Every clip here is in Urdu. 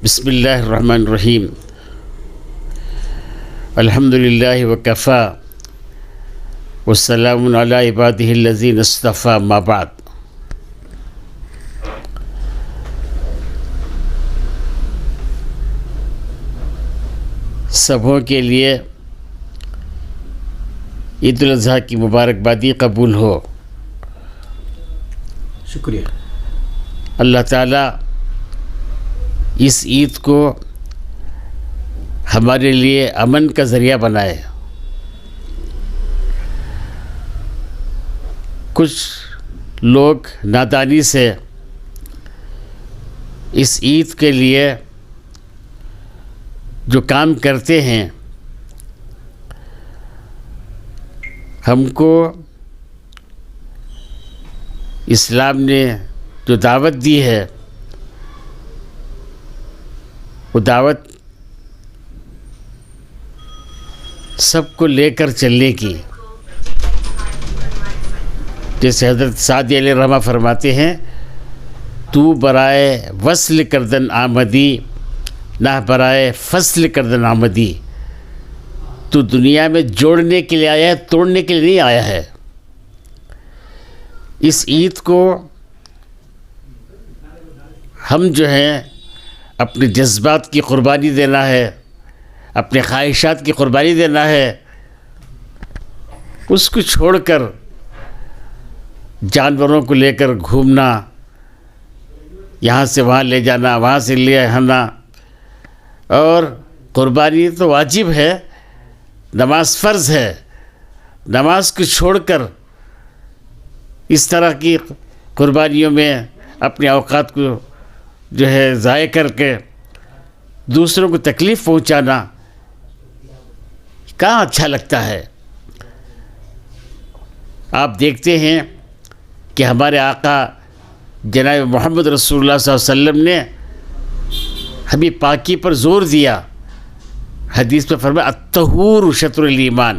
بسم اللہ الرحمن الرحیم الحمد للہ وکفا والسلام علی عبادہ الذین اصطفیٰ ما بعد۔ سبوں کے لیے عید الاضحیٰ کی مبارکبادی قبول ہو۔ شکریہ۔ اللہ تعالیٰ اس عید کو ہمارے لیے امن کا ذریعہ بنائے۔ کچھ لوگ نادانی سے اس عید کے لیے جو کام کرتے ہیں، ہم کو اسلام نے جو دعوت دی ہے وہ دعوت سب کو لے کر چلنے کی، جیسے حضرت سعدی علیہ الرحمہ فرماتے ہیں، تو برائے وصل کردن آمدی نہ برائے فصل کردن آمدی۔ تو دنیا میں جوڑنے کے لیے آیا ہے، توڑنے کے لیے نہیں آیا ہے۔ اس عید کو ہم جو ہیں اپنے جذبات کی قربانی دینا ہے، اپنے خواہشات کی قربانی دینا ہے، اس کو چھوڑ کر جانوروں کو لے کر گھومنا، یہاں سے وہاں لے جانا، وہاں سے لے آنا۔ اور قربانی تو واجب ہے، نماز فرض ہے، نماز کو چھوڑ کر اس طرح کی قربانیوں میں اپنے اوقات کو جو ہے ضائع کر کے دوسروں کو تکلیف پہنچانا کہاں اچھا لگتا ہے۔ آپ دیکھتے ہیں کہ ہمارے آقا جناب محمد رسول اللہ صلی اللہ علیہ وسلم نے ہمیں پاکی پر زور دیا۔ حدیث میں فرمایا الطہور شطر الایمان،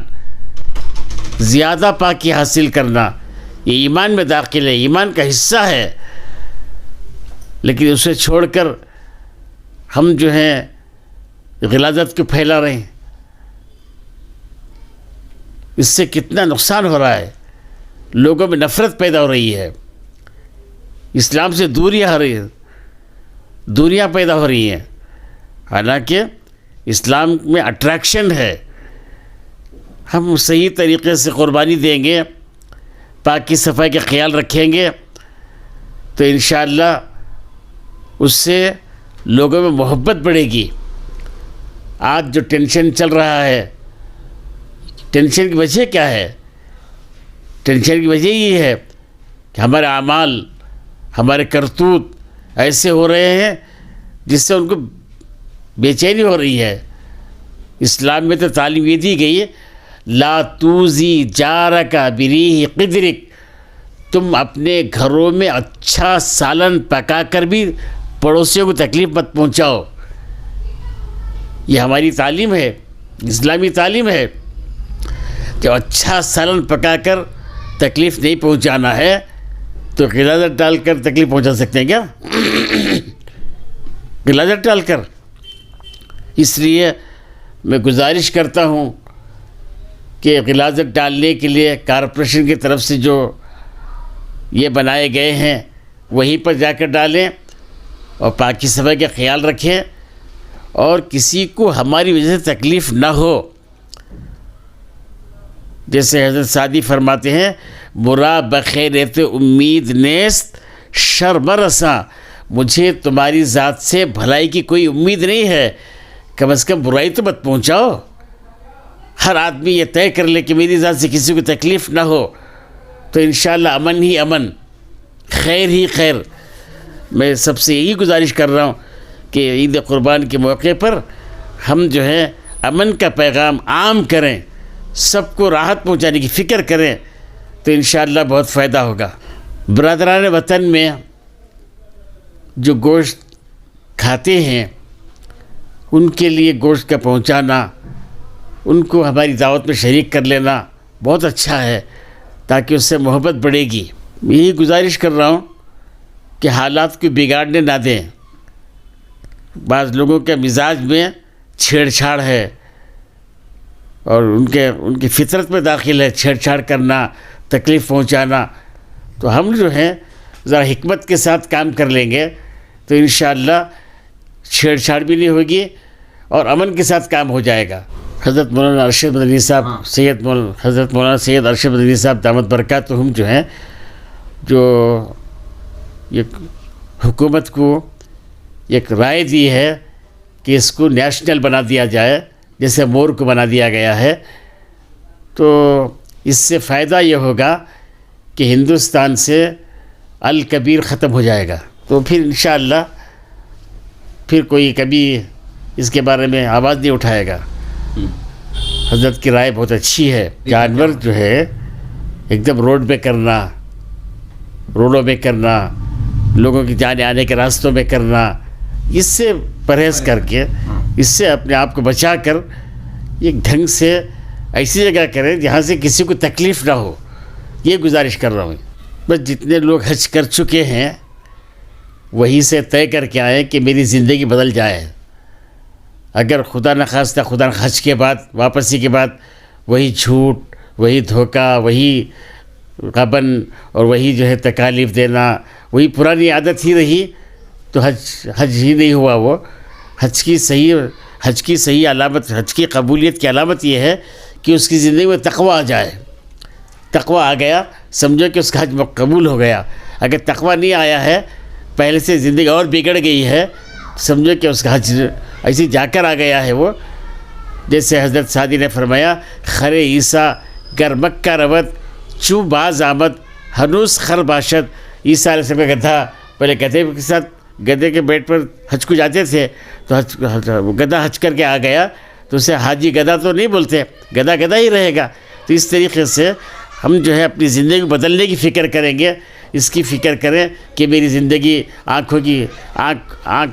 زیادہ پاکی حاصل کرنا یہ ایمان میں داخل ہے، ایمان کا حصہ ہے۔ لیکن اسے چھوڑ کر ہم جو ہیں غلاظت کو پھیلا رہے ہیں، اس سے کتنا نقصان ہو رہا ہے، لوگوں میں نفرت پیدا ہو رہی ہے، اسلام سے دوریاں پیدا ہو رہی ہیں۔ حالانکہ اسلام میں اٹریکشن ہے، ہم صحیح طریقے سے قربانی دیں گے، پاکی صفائی کا خیال رکھیں گے تو انشاءاللہ اس سے لوگوں میں محبت بڑھے گی۔ آج جو ٹینشن چل رہا ہے، ٹینشن کی وجہ کیا ہے؟ ٹینشن کی وجہ یہ ہے کہ ہمارے اعمال، ہمارے کرتوت ایسے ہو رہے ہیں جس سے ان کو بے چینی ہو رہی ہے۔ اسلام میں تو تعلیم یہ دی گئی ہے لا توزی جارک بریح قدرک، تم اپنے گھروں میں اچھا سالن پکا کر بھی پڑوسیوں کو تکلیف مت پہنچاؤ۔ یہ ہماری تعلیم ہے، اسلامی تعلیم ہے کہ اچھا سالن پکا کر تکلیف نہیں پہنچانا ہے، تو غلاظت ڈال کر تکلیف پہنچا سکتے ہیں کیا؟ غلاظت ڈال کر۔ اس لیے میں گزارش کرتا ہوں کہ غلاظت ڈالنے کے لیے کارپوریشن کی طرف سے جو یہ بنائے گئے ہیں وہیں پر جا کر ڈالیں اور پاکی صفائی کا خیال رکھیں، اور کسی کو ہماری وجہ سے تکلیف نہ ہو۔ جیسے حضرت سعدی فرماتے ہیں مرا بخیرت امید نیست شر برساں، مجھے تمہاری ذات سے بھلائی کی کوئی امید نہیں ہے، کم از کم برائی تو مت پہنچاؤ۔ ہر آدمی یہ طے کر لے کہ میری ذات سے کسی کو تکلیف نہ ہو تو انشاءاللہ امن ہی امن، خیر ہی خیر۔ میں سب سے یہی گزارش کر رہا ہوں کہ عید قربان کے موقع پر ہم جو ہے امن کا پیغام عام کریں، سب کو راحت پہنچانے کی فکر کریں تو انشاءاللہ بہت فائدہ ہوگا۔ برادران وطن میں جو گوشت کھاتے ہیں ان کے لیے گوشت کا پہنچانا، ان کو ہماری دعوت میں شریک کر لینا بہت اچھا ہے، تاکہ اس سے محبت بڑھے گی۔ یہی گزارش کر رہا ہوں کہ حالات کو بگاڑنے نہ دیں، بعض لوگوں کے مزاج میں چھیڑ چھاڑ ہے اور ان کی فطرت میں داخل ہے چھیڑ چھاڑ کرنا، تکلیف پہنچانا. تو ہم جو ہیں ذرا حکمت کے ساتھ کام کر لیں گے تو انشاءاللہ چھیڑ چھاڑ بھی نہیں ہوگی اور امن کے ساتھ کام ہو جائے گا. حضرت مولانا ارشد مدنی صاحب حضرت مولانا سید ارشد مدنی صاحب دامت برکاتہم جو ہیں، جو یہ حکومت کو ایک رائے دی ہے کہ اس کو نیشنل بنا دیا جائے جیسے مور کو بنا دیا گیا ہے. تو اس سے فائدہ یہ ہوگا کہ ہندوستان سے الکبیر ختم ہو جائے گا. تو پھر انشاءاللہ پھر کوئی کبھی اس کے بارے میں آواز نہیں اٹھائے گا. حضرت کی رائے بہت اچھی ہے. جانور جو ہے ایک دم روڈوں میں کرنا، لوگوں کی جانے آنے کے راستوں میں کرنا، اس سے پرہیز کر کے، اس سے اپنے آپ کو بچا کر ایک ڈھنگ سے ایسی جگہ کریں جہاں سے کسی کو تکلیف نہ ہو. یہ گزارش کر رہا ہوں. بس جتنے لوگ حج کر چکے ہیں وہی سے طے کر کے آئیں کہ میری زندگی بدل جائے. اگر خدا نخواستہ حج کے بعد واپسی کے بعد وہی جھوٹ، وہی دھوکہ، وہی غبن اور وہی جو ہے تکالیف دینا، وہی پرانی عادت ہی رہی تو حج ہی نہیں ہوا. وہ حج کی صحیح علامت، حج کی قبولیت کی علامت یہ ہے کہ اس کی زندگی میں تقویٰ آ جائے. تقویٰ آ گیا سمجھو کہ اس کا حج قبول ہو گیا. اگر تقویٰ نہیں آیا ہے، پہلے سے زندگی اور بگڑ گئی ہے، سمجھو کہ اس کا حج ایسی جا کر آ گیا ہے. وہ جیسے حضرت سعدی نے فرمایا، خر عیسیٰ گر مکہ روت چو باز آمد ہنوز خر باشد. عیسیٰ علیہ السلام کا گدھا، پہلے گدھے کے ساتھ گدھے کے بیٹ پر حج کو جاتے تھے تو گدھا حج کر کے آ گیا تو اسے حاجی گدھا تو نہیں بولتے، گدھا گدھا ہی رہے گا. تو اس طریقے سے ہم جو ہے اپنی زندگی بدلنے کی فکر کریں گے. اس کی فکر کریں کہ میری زندگی آنکھ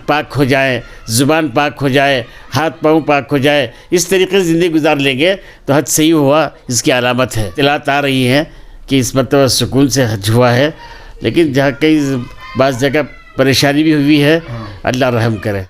پاک ہو جائے، زبان پاک ہو جائے، ہاتھ پاؤں پاک ہو جائے. اس طریقے سے زندگی گزار لیں گے تو حج صحیح ہوا، اس کی علامت ہے. اطلاعات آ رہی ہیں کہ اس مرتبہ سکون سے حج ہوا ہے، لیکن جہاں کئی بعض جگہ پریشانی بھی ہوئی ہے، اللہ رحم کرے.